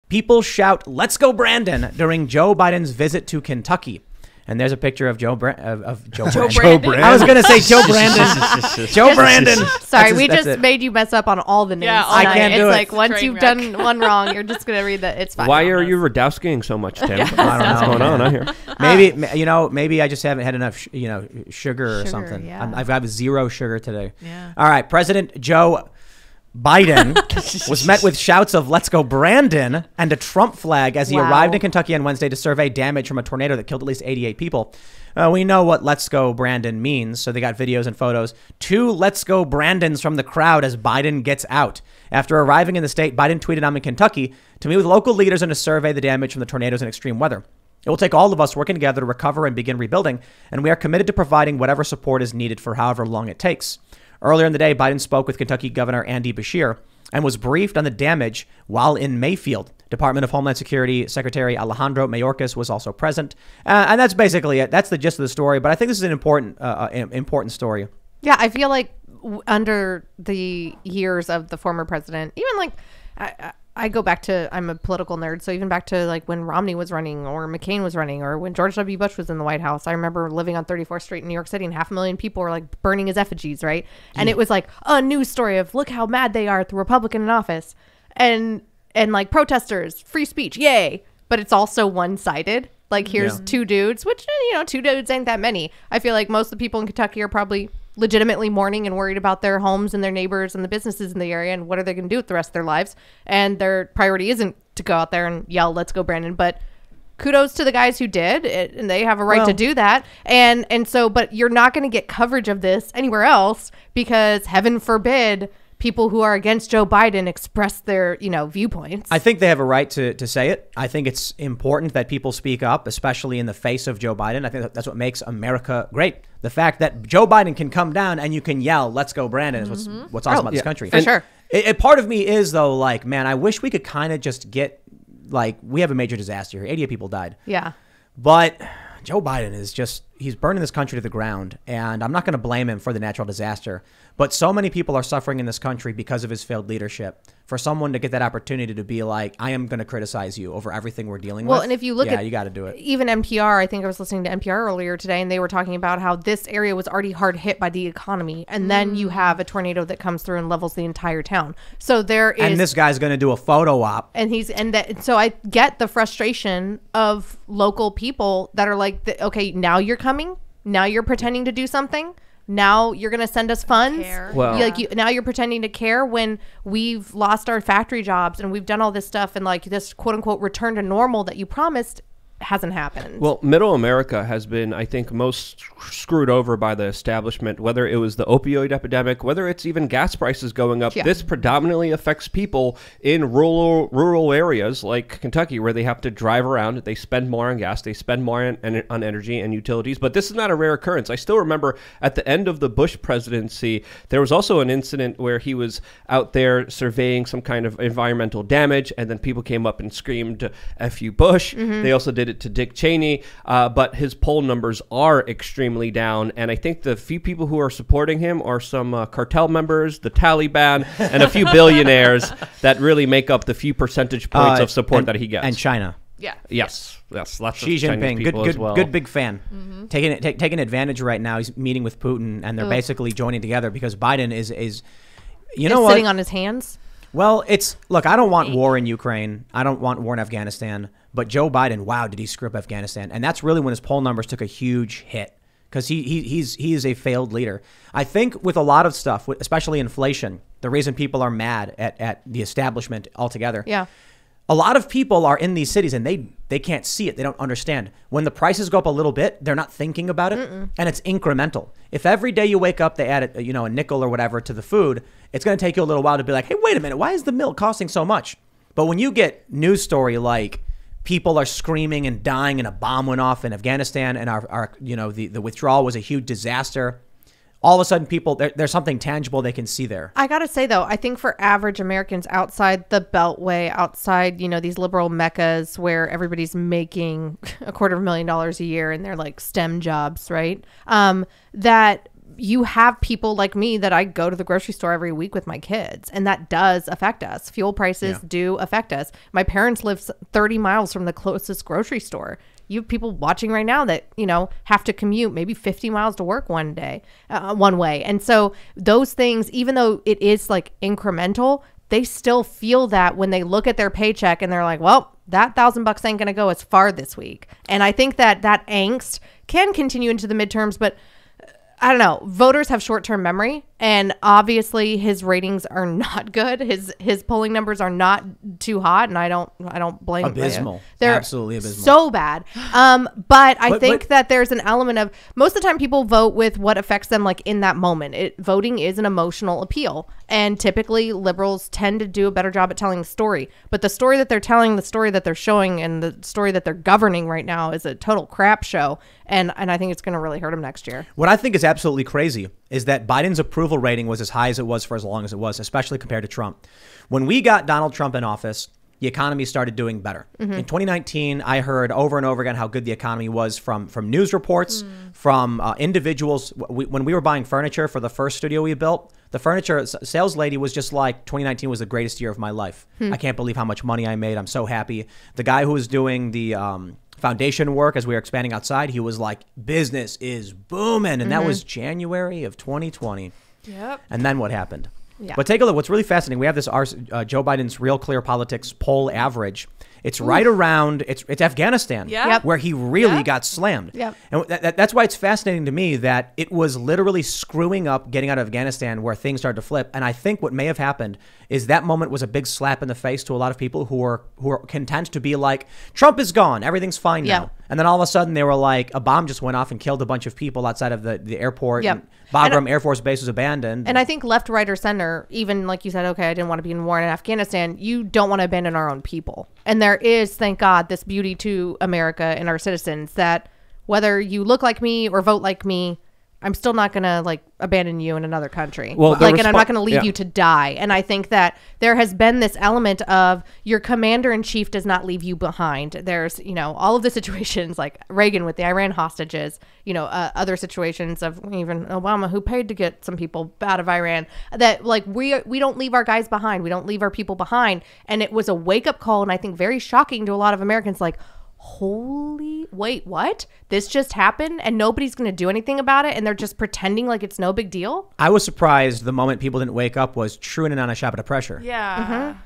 People shout, "Let's go, Brandon," during Joe Biden's visit to Kentucky. And there's a picture of Joe Brandon. I was going to say Joe Brandon. Joe Brandon. Sorry, we just made you mess up on all the names. Yeah, I can't do it. It's like once you've done one wrong, you're just going to read that. It's fine. Why are you Radowskiing so much, Tim? I don't know. What's going on out here? Maybe I just haven't had enough, sugar or something. Yeah. I've got 0 sugar today. Yeah. All right. President Joe Biden was met with shouts of "Let's go, Brandon" and a Trump flag as he arrived in Kentucky on Wednesday to survey damage from a tornado that killed at least 88 people. We know what "Let's go, Brandon" means, so they got videos and photos. 2 "Let's go, Brandons" from the crowd as Biden gets out. After arriving in the state, Biden tweeted, "I'm in Kentucky to meet with local leaders and to survey the damage from the tornadoes and extreme weather. It will take all of us working together to recover and begin rebuilding, and we are committed to providing whatever support is needed for however long it takes." Earlier in the day, Biden spoke with Kentucky Governor Andy Beshear and was briefed on the damage while in Mayfield. Department of Homeland Security Secretary Alejandro Mayorkas was also present. And that's basically it. That's the gist of the story. But I think this is an important story. Yeah, I feel like under the years of the former president, even like I go back to, I'm a political nerd, so even back to like when Romney was running or McCain was running or when George W. Bush was in the White House. I remember living on 34th Street in New York City and 500,000 people were like burning his effigies, right? And it was like a news story of look how mad they are at the Republican in office and like protesters, free speech, yay. But it's also one-sided. Like here's 2 dudes, which, 2 dudes ain't that many. I feel like most of the people in Kentucky are probably legitimately mourning and worried about their homes and their neighbors and the businesses in the area and what are they going to do with the rest of their lives. And their priority isn't to go out there and yell, "Let's go, Brandon." But kudos to the guys who did it, and they have a right to do that. And so, but you're not going to get coverage of this anywhere else because heaven forbid people who are against Joe Biden express their, viewpoints. I think they have a right to say it. I think it's important that people speak up, especially in the face of Joe Biden. I think that's what makes America great. The fact that Joe Biden can come down and you can yell, "Let's go, Brandon," is what's awesome about this country. For sure. Part of me is, though, like, man, I wish we could kind of just get, like, we have a major disaster here. 88 people died. Yeah. But Joe Biden is just, he's burning this country to the ground. And I'm not going to blame him for the natural disaster. But so many people are suffering in this country because of his failed leadership. For someone to get that opportunity to be like, I am going to criticize you over everything we're dealing with. Well, and if you look at, you got to do it. Even NPR, I think I was listening to NPR earlier today, and they were talking about how this area was already hard hit by the economy. And then you have a tornado that comes through and levels the entire town. So there is. And this guy's going to do a photo op. So I get the frustration of local people that are like, okay, now you're coming. Now you're pretending to do something. Now you're going to send us funds. Well, now you're pretending to care when we've lost our factory jobs and we've done all this stuff and like this quote unquote return to normal that you promised hasn't happened. Well, middle America has been, I think, most screwed over by the establishment, whether it was the opioid epidemic, whether it's even gas prices going up. Yeah. This predominantly affects people in rural areas like Kentucky, where they have to drive around. They spend more on gas. They spend more on energy and utilities. But this is not a rare occurrence. I still remember at the end of the Bush presidency, there was also an incident where he was out there surveying some kind of environmental damage, and then people came up and screamed, "F you, Bush." Mm-hmm. They also did it to Dick Cheney, but his poll numbers are extremely down, and I think the few people who are supporting him are some cartel members, the Taliban, and a few billionaires that really make up the few percentage points of support that he gets. And China. Yeah. Yes, lots Xi of Chinese Jinping, people as well. good big fan. Mm-hmm. Taking advantage right now. He's meeting with Putin, and they're basically joining together because Biden is sitting on his hands. Well, look, I don't want war in Ukraine. I don't want war in Afghanistan. But Joe Biden, wow, did he screw up Afghanistan? And that's really when his poll numbers took a huge hit because he is a failed leader. I think with a lot of stuff, especially inflation, the reason people are mad at the establishment altogether. Yeah. A lot of people are in these cities and they can't see it. They don't understand. When the prices go up a little bit, they're not thinking about it. And it's incremental. If every day you wake up, they add a nickel or whatever to the food, it's going to take you a little while to be like, hey, wait a minute, why is the milk costing so much? But when you get news story like people are screaming and dying and a bomb went off in Afghanistan and the withdrawal was a huge disaster, all of a sudden people, there's something tangible they can see there. I got to say, though, I think for average Americans outside the Beltway, outside, these liberal meccas where everybody's making $250,000 a year and they're like STEM jobs, right? That you have people like me that I go to the grocery store every week with my kids, and that does affect us. Fuel prices do affect us. My parents live 30 miles from the closest grocery store. You have people watching right now that, have to commute maybe 50 miles to work one way. And so those things, even though it is like incremental, they still feel that when they look at their paycheck and they're like, well, that $1,000 ain't going to go as far this week. And I think that angst can continue into the midterms, but I don't know. Voters have short-term memory, and obviously his ratings are not good. His polling numbers are not too hot, and I don't blame him. Abysmal. They're absolutely abysmal. So bad. But I think that there's an element of, most of the time people vote with what affects them like in that moment. Voting is an emotional appeal, and typically liberals tend to do a better job at telling the story. But the story that they're telling, the story that they're showing, and the story that they're governing right now is a total crap show. And I think it's going to really hurt him next year. What I think is absolutely crazy is that Biden's approval rating was as high as it was for as long as it was, especially compared to Trump. When we got Donald Trump in office, the economy started doing better. In 2019, I heard over and over again how good the economy was from news reports, from individuals. When we were buying furniture for the first studio we built, the furniture sales lady was just like, 2019 was the greatest year of my life. I can't believe how much money I made. I'm so happy. The guy who was doing the foundation work as we were expanding outside, he was like, business is booming. And that was January of 2020. Yep. And then what happened? Yeah. But take a look. What's really fascinating, we have this Joe Biden's Real Clear Politics poll average. It's right around, it's Afghanistan, where he really got slammed. Yep. And that's why it's fascinating to me that it was literally screwing up getting out of Afghanistan where things started to flip. And I think what may have happened is that moment was a big slap in the face to a lot of people who are content to be like, Trump is gone, everything's fine now. And then all of a sudden they were like, a bomb just went off and killed a bunch of people outside of the airport. And Bagram Air Force Base was abandoned. And I think left, right, or center, even like you said, okay, I didn't want to be in war in Afghanistan. You don't want to abandon our own people. And there is, thank God, this beauty to America and our citizens that whether you look like me or vote like me, I'm still not going to like abandon you in another country. Well, and I'm not going to leave you to die. And I think that there has been this element of your commander in chief does not leave you behind. There's, all of the situations like Reagan with the Iran hostages, other situations of even Obama who paid to get some people out of Iran, that like we don't leave our guys behind. We don't leave our people behind. And it was a wake up call. And I think very shocking to a lot of Americans, like, wait, what? This just happened and nobody's going to do anything about it, and they're just pretending like it's no big deal? I was surprised the moment people didn't wake up was Truman and Anna Shabbat pressure. Yeah.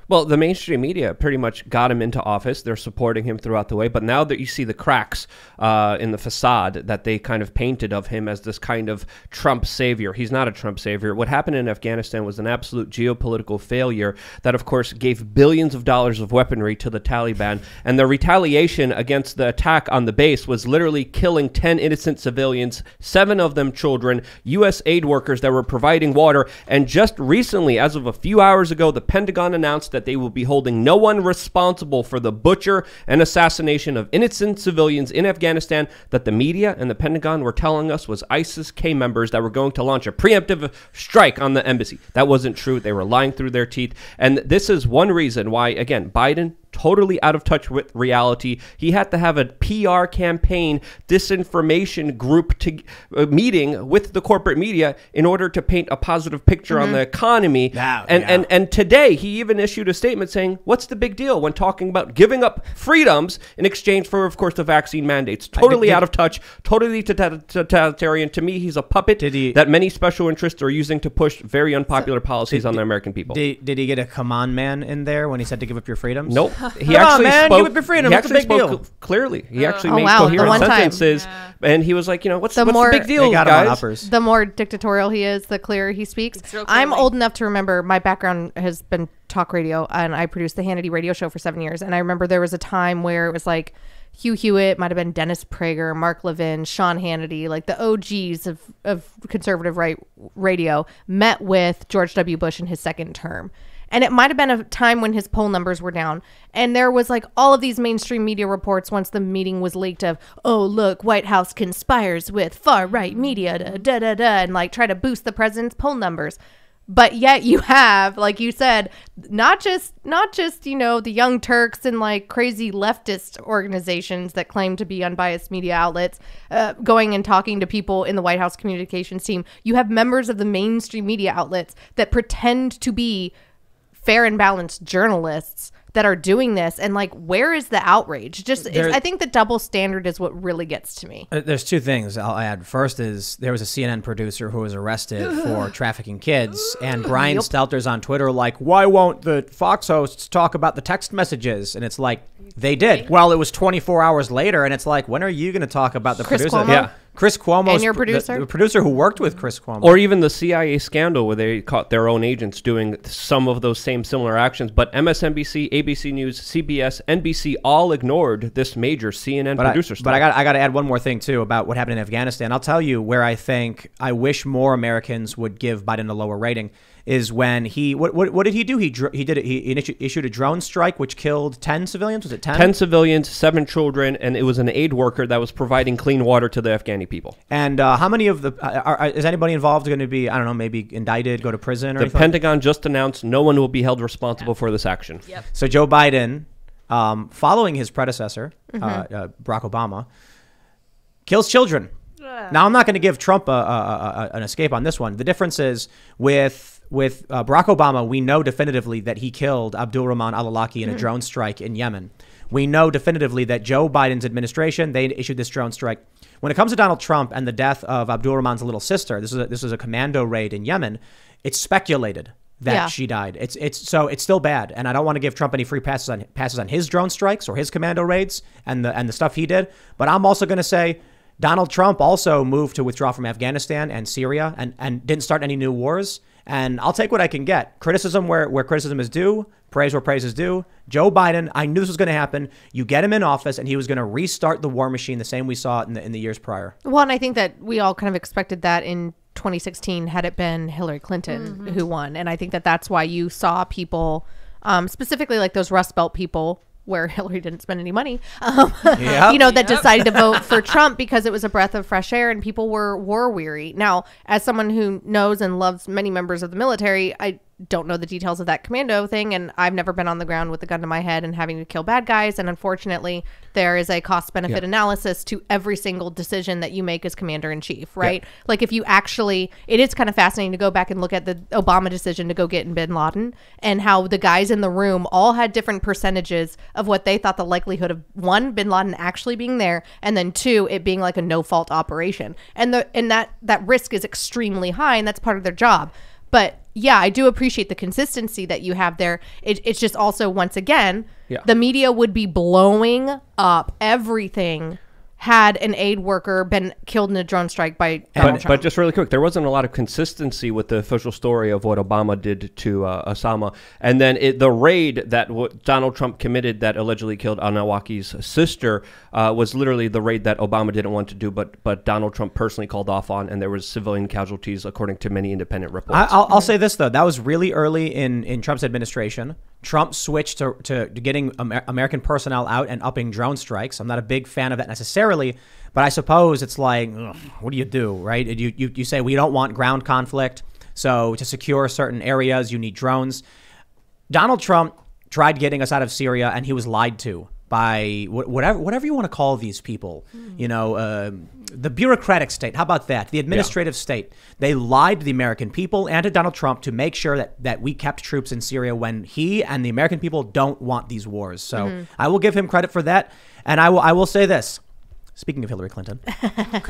Well, the mainstream media pretty much got him into office. They're supporting him throughout the way. But now that you see the cracks in the facade that they kind of painted of him as this kind of Trump savior, he's not a Trump savior. What happened in Afghanistan was an absolute geopolitical failure that, of course, gave billions of dollars of weaponry to the Taliban. And the retaliation against the attack on the base was literally killing 10 innocent civilians, 7 of them children, U.S. aid workers that were providing water. And just recently, as of a few hours ago, the Pentagon announced that they will be holding no one responsible for the butcher and assassination of innocent civilians in Afghanistan that the media and the Pentagon were telling us was ISIS-K members that were going to launch a preemptive strike on the embassy. That wasn't true. They were lying through their teeth. And this is one reason why, again, Biden totally out of touch with reality. He had to have a PR campaign, disinformation group meeting with the corporate media in order to paint a positive picture on the economy. And today he even issued a statement saying, what's the big deal when talking about giving up freedoms in exchange for, of course, the vaccine mandates? Totally out of touch, totally totalitarian. To me, he's a puppet that many special interests are using to push very unpopular policies on the American people. Did he get a come on man in there when he said to give up your freedoms? Nope. He actually spoke. Give up your freedom. He It's a actually big spoke deal. clearly. He actually made wow, the coherent one time. sentences, and he was like, what's the big deal, They got him on guys? uppers. The more dictatorial he is, the clearer he speaks. I'm old enough to remember, my background has been talk radio, and I produced the Hannity radio show for 7 years. And I remember there was a time where it was like Hugh Hewitt, might have been Dennis Prager, Mark Levin, Sean Hannity, like the OGs of conservative right radio, met with George W. Bush in his second term. And it might have been a time when his poll numbers were down. And there was like all of these mainstream media reports once the meeting was leaked of, oh, look, White House conspires with far right media, and like try to boost the president's poll numbers. But yet you have, like you said, not just the Young Turks and like crazy leftist organizations that claim to be unbiased media outlets going and talking to people in the White House communications team. You have members of the mainstream media outlets that pretend to be fair and balanced journalists that are doing this, and like, where is the outrage? I think the double standard is what really gets to me. There's two things I'll add. First is there was a CNN producer who was arrested for trafficking kids, and Brian Stelter's on Twitter like, why won't the Fox hosts talk about the text messages? And it's like, they did. Well, it was 24 hours later, and it's like, when are you going to talk about the producer? Cuomo? Yeah. Chris Cuomo, and your producer, the producer who worked with Chris Cuomo, or even the CIA scandal where they caught their own agents doing some of those similar actions. But MSNBC, ABC News, CBS, NBC all ignored this major CNN producer stuff. But I got to add one more thing too about what happened in Afghanistan. I'll tell you where I wish more Americans would give Biden a lower rating. Is when what did he do? He issued a drone strike which killed 10 civilians. Was it 10? 10 civilians, 7 children, and it was an aid worker that was providing clean water to the Afghani people. And how many of the is anybody involved going to be, I don't know, maybe indicted, go to prison or anything? The Pentagon just announced no one will be held responsible for this action. Yep. So Joe Biden, following his predecessor, Barack Obama, kills children. Now, I'm not going to give Trump an escape on this one. The difference is with Barack Obama, we know definitively that he killed Abdul Rahman al-Awlaki in a drone strike in Yemen. We know definitively that Joe Biden's administration, they issued this drone strike. When it comes to Donald Trump and the death of Abdul Rahman's little sister, this was a commando raid in Yemen. It's speculated that she died. It's still bad, and I don't want to give Trump any free passes on his drone strikes or his commando raids and the stuff he did. But I'm also going to say Donald Trump also moved to withdraw from Afghanistan and Syria and didn't start any new wars. And I'll take what I can get. Criticism where criticism is due, praise where praise is due. Joe Biden, I knew this was going to happen. You get him in office, and he was going to restart the war machine the same we saw in the years prior. Well, and I think that we all kind of expected that in 2016 had it been Hillary Clinton who won. And I think that that's why you saw people, specifically like those Rust Belt people, where Hillary didn't spend any money, that decided to vote for Trump because it was a breath of fresh air and people were war weary. Now, as someone who knows and loves many members of the military, I don't know the details of that commando thing, and I've never been on the ground with a gun to my head and having to kill bad guys. And unfortunately, there is a cost-benefit analysis to every single decision that you make as commander-in-chief, right? Yeah. Like if you actually, it is kind of fascinating to go back and look at the Obama decision to go get bin Laden and how the guys in the room all had different percentages of what they thought the likelihood of, one, bin Laden actually being there, and then two, it being like a no-fault operation. And that risk is extremely high, and that's part of their job. But yeah, I do appreciate the consistency that you have there. It's just also, once again, the media would be blowing up everything had an aid worker been killed in a drone strike by Donald Trump. But just really quick, there wasn't a lot of consistency with the official story of what Obama did to Osama. And then the raid that Donald Trump committed that allegedly killed al-Awlaki's sister was literally the raid that Obama didn't want to do, but Donald Trump personally called off on, and there was civilian casualties, according to many independent reports. I'll say this, though. That was really early in Trump's administration. Trump switched to getting American personnel out and upping drone strikes. I'm not a big fan of that necessarily, but I suppose it's like, what do you do, right? You say we don't want ground conflict, so to secure certain areas, you need drones. Donald Trump tried getting us out of Syria, and he was lied to by whatever you want to call these people, the bureaucratic state. How about that? The administrative state. They lied to the American people and to Donald Trump to make sure that we kept troops in Syria when he and the American people don't want these wars. So I will give him credit for that. And I will say this. Speaking of Hillary Clinton,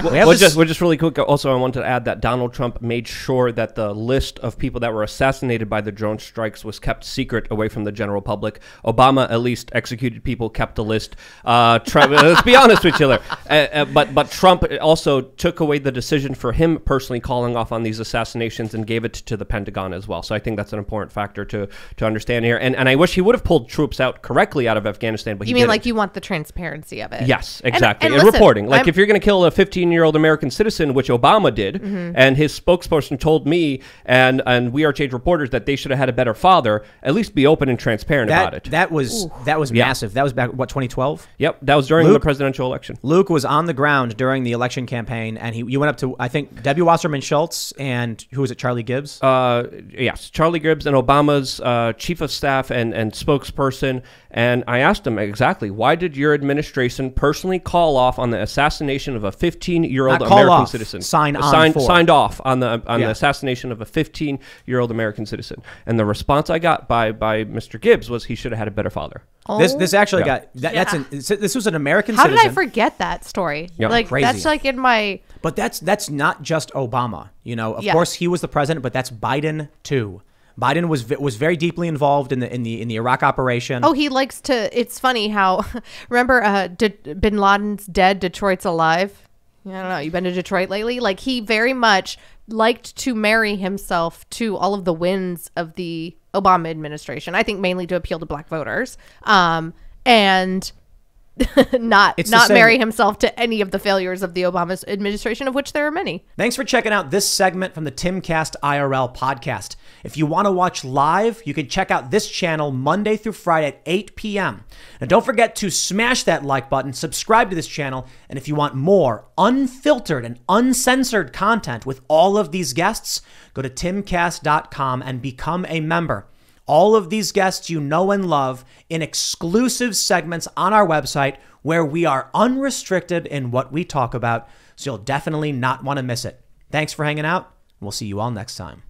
just really quick. Also, I wanted to add that Donald Trump made sure that the list of people that were assassinated by the drone strikes was kept secret away from the general public. Obama at least executed people, kept the list. Trump, let's be honest with each other. But Trump also took away the decision for him personally calling off on these assassinations and gave it to the Pentagon as well. So I think that's an important factor to understand here. And I wish he would have pulled troops out correctly out of Afghanistan. But you mean like you want the transparency of it? Yes, exactly. And it reporting. Like, if you're going to kill a 15-year-old American citizen, which Obama did, and his spokesperson told me and We Are Change reporters that they should have had a better father, at least be open and transparent about it. That was massive. That was back, what, 2012? Yep, that was during the presidential election. Luke was on the ground during the election campaign, and you went up to, I think, Debbie Wasserman Schultz and who was it, Charlie Gibbs? Yes, Charlie Gibbs and Obama's chief of staff and spokesperson. And I asked him exactly, why did your administration personally call off on the assassination of a 15-year-old American citizen? Signed off on the assassination of a 15-year-old American citizen. And the response I got by Mr. Gibbs was he should have had a better father. This actually got this was an American How citizen. did I forget that story? Yep. Like, Crazy. that's like in my... But that's not just Obama. You know, of course he was the president, but that's Biden too. Biden was very deeply involved in the Iraq operation. Oh, he likes to. It's funny how, remember, Bin Laden's dead, Detroit's alive. I don't know. You been to Detroit lately? Like, he very much liked to marry himself to all of the wins of the Obama administration. I think mainly to appeal to black voters, and not marry himself to any of the failures of the Obama administration, of which there are many. Thanks for checking out this segment from the Timcast IRL podcast. If you want to watch live, you can check out this channel Monday through Friday at 8 p.m. Now, don't forget to smash that like button, subscribe to this channel, and if you want more unfiltered and uncensored content with all of these guests, go to timcast.com and become a member. All of these guests you know and love in exclusive segments on our website where we are unrestricted in what we talk about, so you'll definitely not want to miss it. Thanks for hanging out. We'll see you all next time.